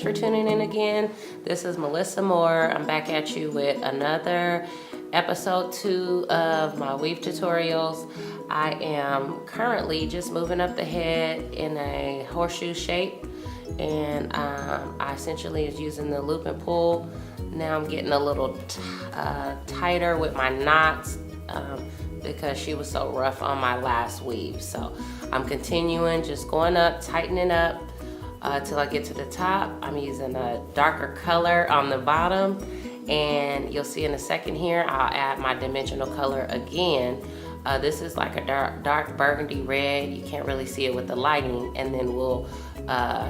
for tuning in again. This is Melissa Moore. I'm back at you with another episode 2 of my weave tutorials. I am currently just moving up the head in a horseshoe shape, and I essentially is using the loop and pull. Now I'm getting a little tighter with my knots because she was so rough on my last weave. So I'm continuing, just going up, tightening up till I get to the top. I'm using a darker color on the bottom, and you'll see in a second here I'll add my dimensional color again. This is like a dark burgundy red. You can't really see it with the lighting. And then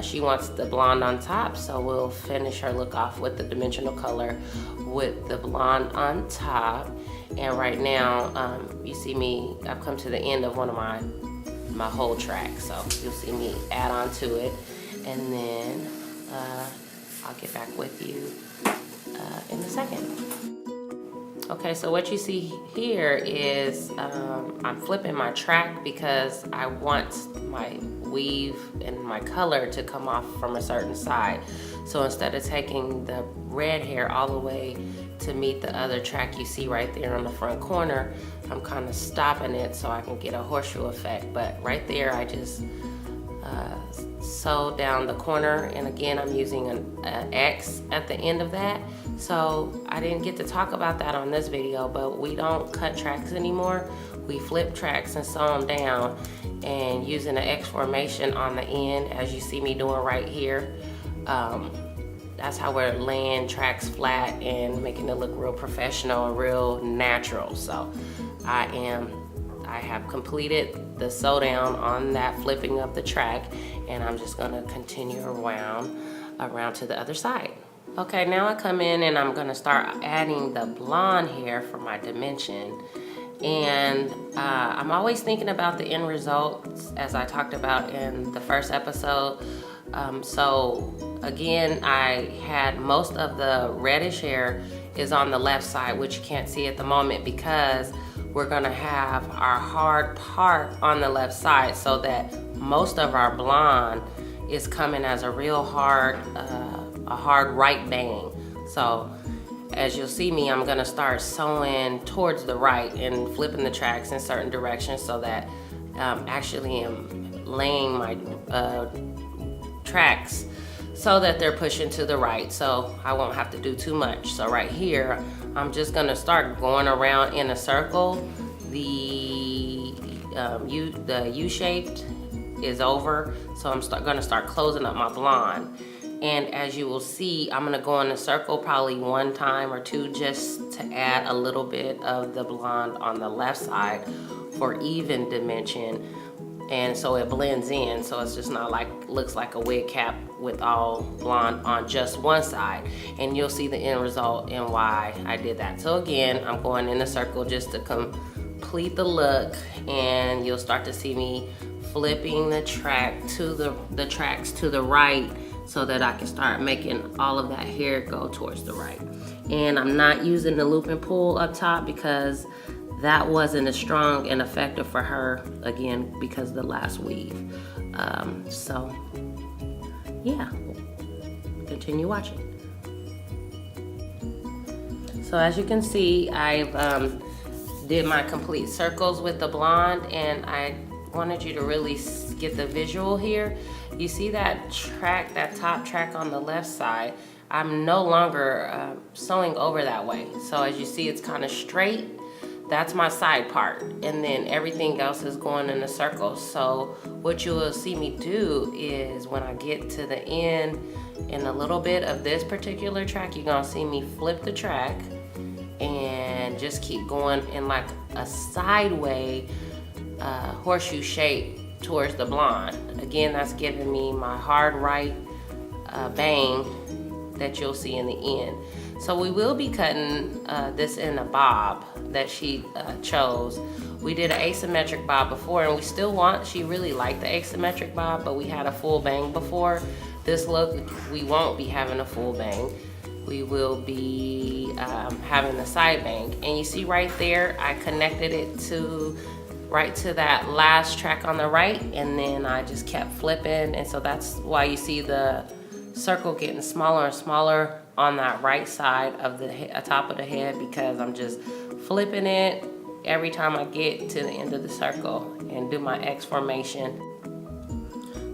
she wants the blonde on top, so we'll finish her look off with the dimensional color with the blonde on top. And right now, you see me, I've come to the end of one of my whole track, so you'll see me add on to it, and then I'll get back with you in a second. Okay, so what you see here is I'm flipping my track because I want my weave and my color to come off from a certain side. So instead of taking the red hair all the way to meet the other track you see right there on the front corner, I'm kind of stopping it so I can get a horseshoe effect. But right there I just sew down the corner, and again I'm using an X at the end of that. So I didn't get to talk about that on this video, but we don't cut tracks anymore. We flip tracks and sew them down, and using an X formation on the end, as you see me doing right here. That's how we're laying tracks flat and making it look real professional and real natural. So I have completed the sew down on that flipping of the track, and I'm just gonna continue around to the other side. Okay, now I come in and I'm gonna start adding the blonde hair for my dimension. And I'm always thinking about the end results, as I talked about in the first episode. So again, I had most of the reddish hair is on the left side, which you can't see at the moment because we're gonna have our hard part on the left side, so that most of our blonde is coming as a real hard, a hard right bang. So as you'll see me, I'm gonna start sewing towards the right and flipping the tracks in certain directions, so that actually am laying my tracks so that they're pushing to the right, so I won't have to do too much. So right here, I'm just gonna start going around in a circle. The U-shaped is over, so I'm gonna start closing up my blonde. And as you will see, I'm gonna go in a circle probably 1 time or 2 just to add a little bit of the blonde on the left side for even dimension. And so it blends in, so it's just not like, looks like a wig cap with all blonde on just one side. And you'll see the end result and why I did that. So again, I'm going in a circle just to complete the look, and you'll start to see me flipping the track to the tracks to the right, so that I can start making all of that hair go towards the right. And I'm not using the loop and pull up top because that wasn't as strong and effective for her, again, because of the last weave. So yeah, continue watching. So as you can see, I've did my complete circles with the blonde, and I wanted you to really get the visual here. You see that track, that top track on the left side, I'm no longer sewing over that way. So as you see, it's kind of straight. That's my side part, and then everything else is going in a circle. So what you will see me do is when I get to the end in a little bit of this particular track, you're gonna see me flip the track and just keep going in like a sideway horseshoe shape towards the blonde. Again, that's giving me my hard right bang that you'll see in the end. So we will be cutting this in a bob that she chose. We did an asymmetric bob before, and we still want, she really liked the asymmetric bob, but we had a full bang before. This look, we won't be having a full bang. We will be having the side bang. And you see right there, I connected it to right to that last track on the right, and then I just kept flipping, and so that's why you see the circle getting smaller and smaller on that right side of the top of the head, because I'm just flipping it every time I get to the end of the circle and do my X formation.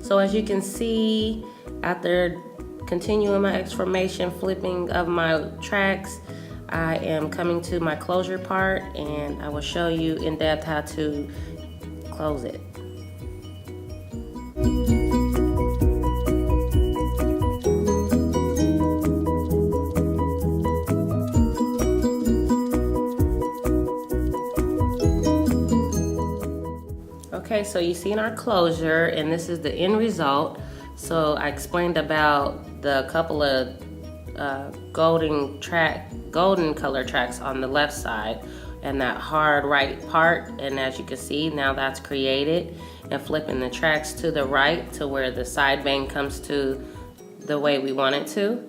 So as you can see, after continuing my X formation, flipping of my tracks, I am coming to my closure part, and I will show you in depth how to close it. Okay, so you've seen our closure, and this is the end result. So I explained about the couple of golden color tracks on the left side and that hard right part, and as you can see, now that's created, and flipping the tracks to the right to where the side bang comes to the way we want it to,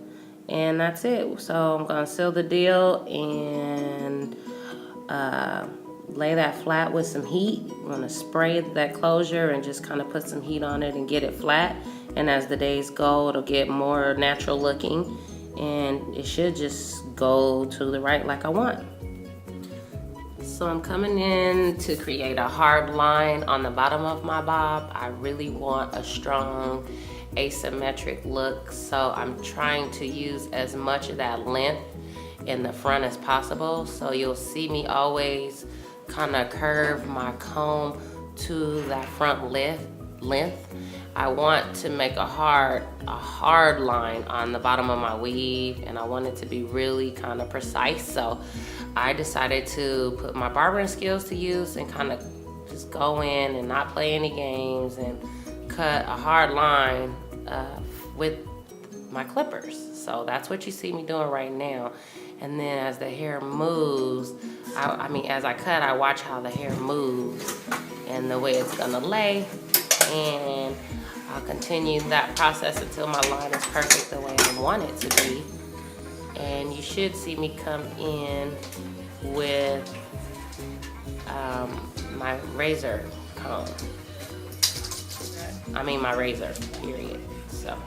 and that's it. So I'm gonna seal the deal and lay that flat with some heat. I'm gonna spray that closure and just kind of put some heat on it and get it flat, and as the days go, it'll get more natural looking, and it should just go to the right like I want. So I'm coming in to create a hard line on the bottom of my bob. I really want a strong asymmetric look, so I'm trying to use as much of that length in the front as possible. So you'll see me always kind of curve my comb to that front length. I want to make a hard line on the bottom of my weave, and I want it to be really kind of precise. So I decided to put my barbering skills to use and kind of just go in and not play any games and cut a hard line with my clippers. So that's what you see me doing right now. And then as the hair moves, as I cut, I watch how the hair moves and the way it's gonna lay, and I'll continue that process until my line is perfect the way I want it to be. And you should see me come in with my razor comb. My razor, period. So